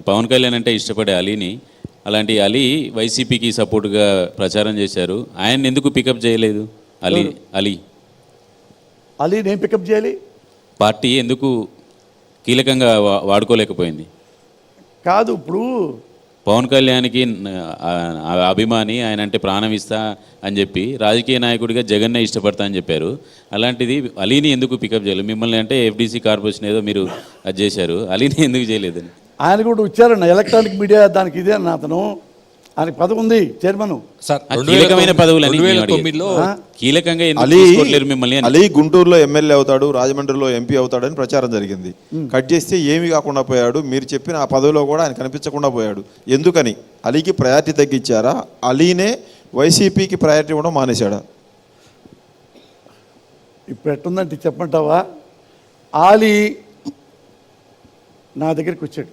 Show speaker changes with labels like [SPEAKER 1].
[SPEAKER 1] పవన్ కళ్యాణ్ అంటే ఇష్టపడే అలీని, అలాంటి అలీ వైసీపీకి సపోర్ట్గా ప్రచారం చేశారు. ఆయన ఎందుకు పికప్ చేయలేదు?
[SPEAKER 2] అలీ నేను పికప్ చేయాలి?
[SPEAKER 1] పార్టీ ఎందుకు కీలకంగా వాడుకోలేకపోయింది?
[SPEAKER 2] కాదు, ఇప్పుడు
[SPEAKER 1] పవన్ కళ్యాణ్కి అభిమాని, ఆయన అంటే ప్రాణం ఇస్తా అని చెప్పి రాజకీయ నాయకుడిగా జగన్నే ఇష్టపడతా అని చెప్పారు. అలాంటిది అలీని ఎందుకు పికప్ చేయలేదు? మిమ్మల్ని అంటే ఎఫ్డీసీ కార్పొరేషన్ ఏదో మీరు అది చేశారు, అలీని ఎందుకు చేయలేదని?
[SPEAKER 2] ఆయన కూడా వచ్చారన్న ఎలక్ట్రానిక్ మీడియా, దానికి ఇదే అన్న అతను, ఆయనకి పదవి ఉంది, చైర్మన్.
[SPEAKER 1] కీలకమైన పదవులని కీలకంగా మిమ్మల్ని.
[SPEAKER 3] అలీ గుంటూరులో ఎమ్మెల్యే అవుతాడు, రాజమండ్రిలో ఎంపీ అవుతాడని ప్రచారం జరిగింది. కట్ చేస్తే ఏమీ కాకుండా పోయాడు. మీరు చెప్పిన ఆ పదవిలో కూడా ఆయన కనిపించకుండా పోయాడు. ఎందుకని? అలీకి ప్రయారిటీ తగ్గించారా? అలీనే వైసీపీకి ప్రయారిటీ ఇవ్వడం మానేశాడా?
[SPEAKER 2] ఇప్పుడు ఎట్టుందంటే చెప్పంటావా? ఆలీ నా దగ్గరికి వచ్చాడు.